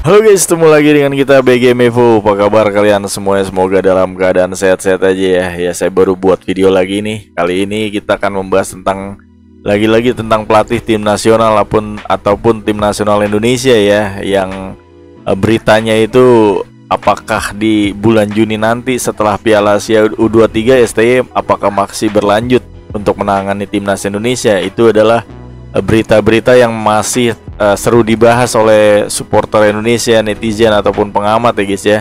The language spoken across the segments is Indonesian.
Halo guys, ketemu lagi dengan kita BG Mevo. Apa kabar kalian semuanya? Semoga dalam keadaan sehat-sehat aja ya. Ya, saya baru buat video lagi nih. Kali ini kita akan membahas tentang lagi-lagi tentang pelatih tim nasional ataupun tim nasional Indonesia ya, yang beritanya itu apakah di bulan Juni nanti setelah Piala Asia U23 STY apakah masih berlanjut untuk menangani timnas Indonesia. Itu adalah berita-berita yang masih seru dibahas oleh supporter Indonesia, netizen ataupun pengamat ya guys ya.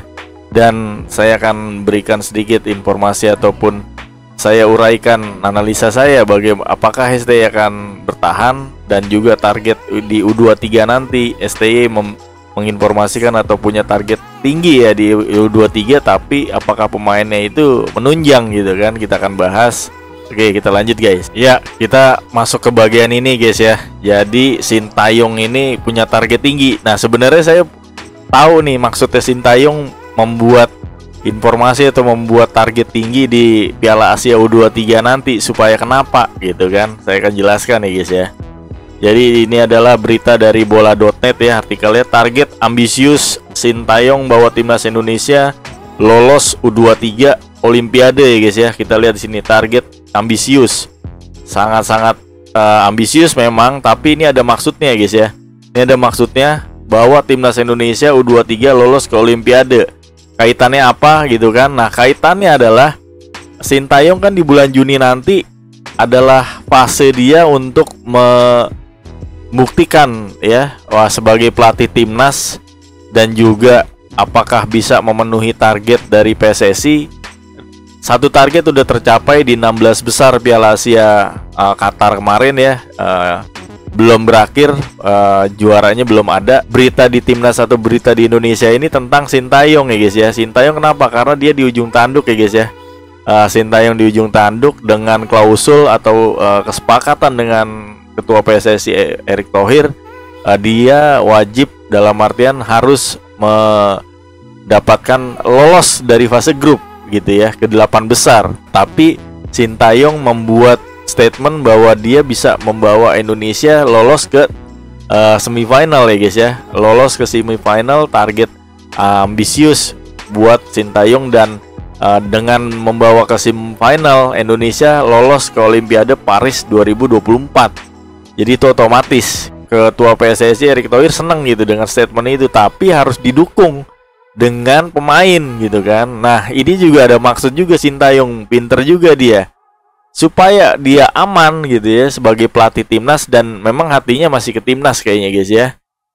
Dan saya akan berikan sedikit informasi ataupun saya uraikan analisa saya apakah STY akan bertahan, dan juga target di U23 nanti. STY menginformasikan atau punya target tinggi ya di U23, tapi apakah pemainnya itu menunjang gitu kan, kita akan bahas. Oke, kita lanjut guys. Ya, kita masuk ke bagian ini guys ya. Jadi Sintayong ini punya target tinggi. Nah, sebenarnya saya tahu nih maksudnya Sintayong membuat informasi atau membuat target tinggi di Piala Asia U23 nanti supaya kenapa gitu kan. Saya akan jelaskan nih guys ya. Jadi ini adalah berita dari bola.net ya, artikelnya target ambisius Sintayong bawa timnas Indonesia lolos U23 Olimpiade ya guys ya. Kita lihat di sini target ambisius, sangat-sangat ambisius memang, tapi ini ada maksudnya guys ya. Ini ada maksudnya bahwa timnas Indonesia U23 lolos ke Olimpiade. Kaitannya apa gitu kan? Nah, kaitannya adalah Sintayong kan di bulan Juni nanti adalah fase dia untuk membuktikan ya, sebagai pelatih timnas, dan juga apakah bisa memenuhi target dari PSSI. Satu target udah tercapai di 16 besar Piala Asia Qatar kemarin ya. Belum berakhir, juaranya belum ada. Berita di timnas atau berita di Indonesia ini tentang Sintayong ya guys ya. Sintayong kenapa? Karena dia di ujung tanduk ya guys ya. Sintayong di ujung tanduk dengan klausul atau kesepakatan dengan Ketua PSSI Erick Thohir. Dia wajib, dalam artian harus mendapatkan lolos dari fase grup gitu ya, ke 8 besar. Tapi Sintayong membuat statement bahwa dia bisa membawa Indonesia lolos ke semifinal ya guys ya. Lolos ke semifinal, target ambisius buat Sintayong, dan dengan membawa ke semifinal Indonesia lolos ke Olimpiade Paris 2024. Jadi itu otomatis Ketua PSSI Erick Thohir senang gitu dengan statement itu, tapi harus didukung dengan pemain gitu kan. Nah, ini juga ada maksud juga. Sintayong pinter juga dia supaya dia aman gitu ya sebagai pelatih timnas, dan memang hatinya masih ke timnas kayaknya guys ya.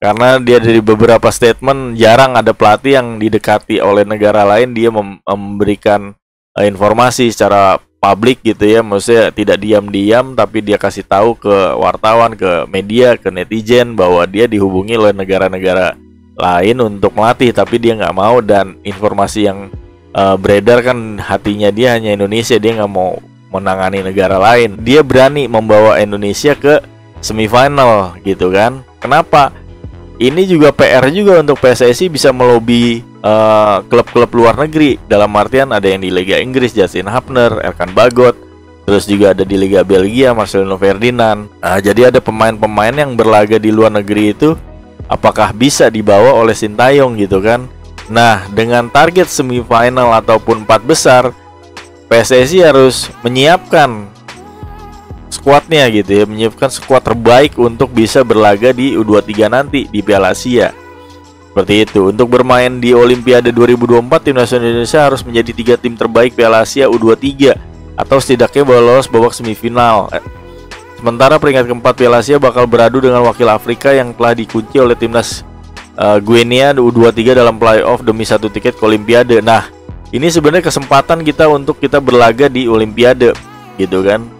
Karena dia dari beberapa statement, jarang ada pelatih yang didekati oleh negara lain dia memberikan informasi secara publik gitu ya. Maksudnya tidak diam-diam, tapi dia kasih tahu ke wartawan, ke media, ke netizen bahwa dia dihubungi oleh negara-negara lain untuk melatih, tapi dia nggak mau. Dan informasi yang beredar kan hatinya dia hanya Indonesia, dia nggak mau menangani negara lain. Dia berani membawa Indonesia ke semifinal gitu kan. Kenapa? Ini juga PR juga untuk PSSI bisa melobi klub-klub luar negeri. Dalam artian ada yang di Liga Inggris, Justin Hapner, Erkan Bagot, terus juga ada di Liga Belgia, Marcelino Ferdinand. Jadi ada pemain-pemain yang berlaga di luar negeri itu, apakah bisa dibawa oleh Sintayong gitu kan. Nah, dengan target semifinal ataupun 4 besar, PSSI harus menyiapkan skuadnya gitu ya, menyiapkan skuad terbaik untuk bisa berlaga di U23 nanti di Piala Asia. Seperti itu. Untuk bermain di Olimpiade 2024, timnas Indonesia harus menjadi 3 tim terbaik Piala Asia U23 atau setidaknya lolos babak semifinal. Sementara peringkat keempat Piala Asia bakal beradu dengan wakil Afrika yang telah dikunci oleh timnas Guinea U23 dalam playoff demi 1 tiket ke Olimpiade. Nah, ini sebenarnya kesempatan kita untuk kita berlaga di Olimpiade gitu kan,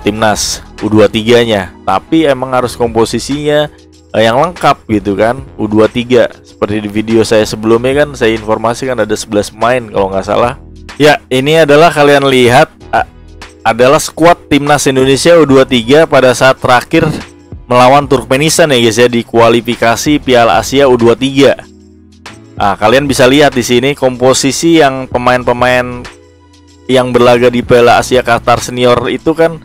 timnas U23-nya. Tapi emang harus komposisinya yang lengkap gitu kan, U23. Seperti di video saya sebelumnya kan saya informasikan ada 11 pemain kalau nggak salah. Ya, ini adalah kalian lihat adalah skuad timnas Indonesia U23 pada saat terakhir melawan Turkmenistan ya guys ya, di kualifikasi Piala Asia U23. Nah, kalian bisa lihat di sini komposisi yang pemain-pemain yang berlaga di Piala Asia Qatar Senior itu kan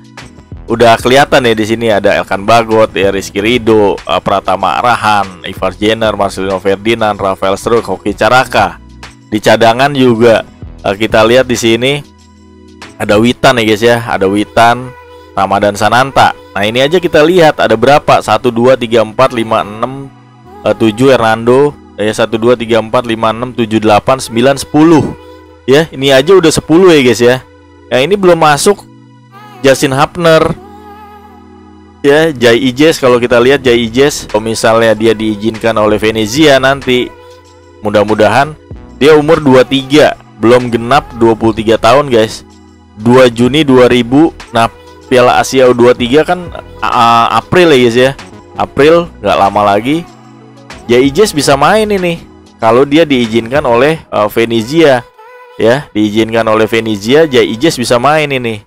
udah kelihatan ya di sini ada Elkan Bagot, ya Rizky Ridho, Pratama Arahan, Ivar Jenner, Marcelino Ferdinand, Rafael Struijk, Hoki Caraka. Di cadangan juga kita lihat di sini ada Witan ya guys ya, ada Witan, Ramadan Sananta. Nah ini aja kita lihat ada berapa, 1, 2, 3, 4, 5, 6, 7 Hernando, ya 1, 2, 3, 4, 5, 6, 7, 8, 9, 10. Ya ini aja udah 10 ya guys ya. Yang ini belum masuk Justin Hapner, ya Jai Ijes. Kalau kita lihat Jai Ijes, kalau misalnya dia diizinkan oleh Venezia nanti, mudah-mudahan dia umur 23, belum genap 23 tahun guys. 2 Juni 2000. Nah Piala Asia U23 kan April ya guys ya, April, nggak lama lagi Jai Ijes bisa main ini kalau dia diizinkan oleh Venezia. Ya diizinkan oleh Venezia, Jai Ijes bisa main ini.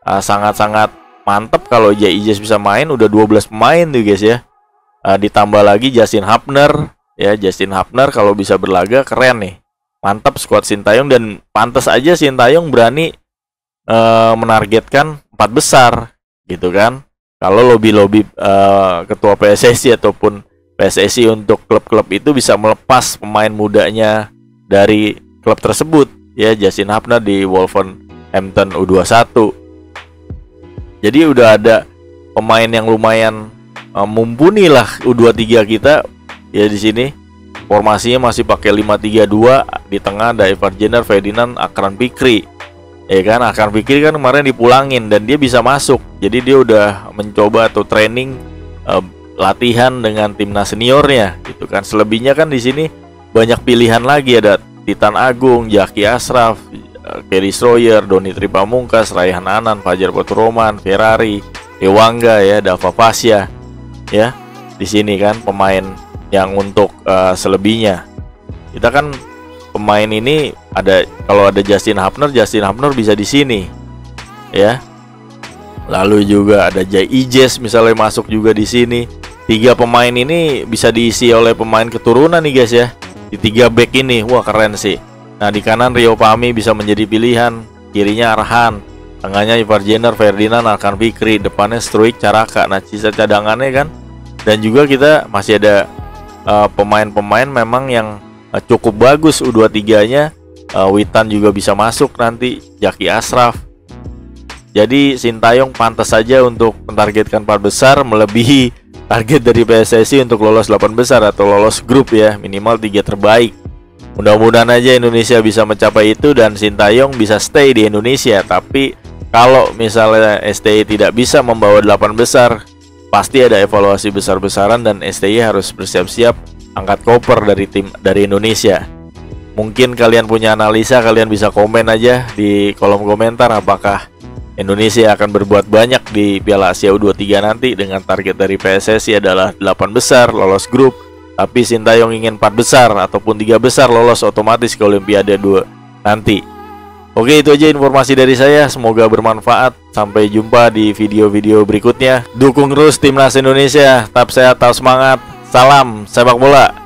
Sangat-sangat mantep kalau Jai Ijes bisa main. Udah 12 pemain tuh guys ya. Ditambah lagi Justin Hapner, ya Justin Hapner kalau bisa berlaga keren nih. Mantap squad Sintayong, dan pantas aja Sintayong berani menargetkan 4 besar gitu kan. Kalau lobby-lobby ketua PSSI ataupun PSSI untuk klub-klub itu bisa melepas pemain mudanya dari klub tersebut, ya Justin Hapner di Wolverhampton U21. Jadi udah ada pemain yang lumayan mumpuni lah U23 kita ya di sini. Formasinya masih pakai 5-3-2, di tengah ada Ivar Jenner, Ferdinand, Akran Fikri. Ya kan, Akran Fikri kan kemarin dipulangin dan dia bisa masuk. Jadi dia udah mencoba atau training latihan dengan timnas seniornya gitu kan. Selebihnya kan di sini banyak pilihan lagi, ada Titan Agung, Jaki Ashraf, Kelly Stroyer, Doni Tripamungkas, Raihan Anan, Fajar Baturoman, Ferrari, Dewangga ya, Dava Pasya. Ya, di sini kan pemain yang untuk selebihnya. Kita kan pemain ini ada, kalau ada Justin Hapner bisa di sini. Ya. Lalu juga ada Jai Ijes misalnya masuk juga di sini. 3 pemain ini bisa diisi oleh pemain keturunan nih guys ya. Di 3 back ini, wah keren sih. Nah di kanan Rio Pami bisa menjadi pilihan, kirinya Arhan, tengahnya Ivar Jenner, Ferdinand, Akran Fikri, depannya Struijk, Caraka. Nah sisa cadangannya kan. Dan juga kita masih ada pemain-pemain memang yang cukup bagus U23-nya. Witan juga bisa masuk nanti, Jaki Ashraf. Jadi Sintayong pantas saja untuk mentargetkan 4 besar, melebihi target dari PSSI untuk lolos 8 besar atau lolos grup ya, minimal 3 terbaik. Mudah-mudahan aja Indonesia bisa mencapai itu dan Sintayong bisa stay di Indonesia. Tapi kalau misalnya STI tidak bisa membawa 8 besar, pasti ada evaluasi besar-besaran dan STI harus bersiap-siap angkat koper dari Indonesia. Mungkin kalian punya analisa, kalian bisa komen aja di kolom komentar apakah Indonesia akan berbuat banyak di Piala Asia U23 nanti dengan target dari PSSI adalah 8 besar lolos grup, tapi Sintayong ingin 4 besar ataupun 3 besar lolos otomatis ke Olimpiade 2 nanti. Oke, itu aja informasi dari saya, semoga bermanfaat. Sampai jumpa di video-video berikutnya. Dukung terus timnas Indonesia, tetap sehat, tetap semangat. Salam sepak bola.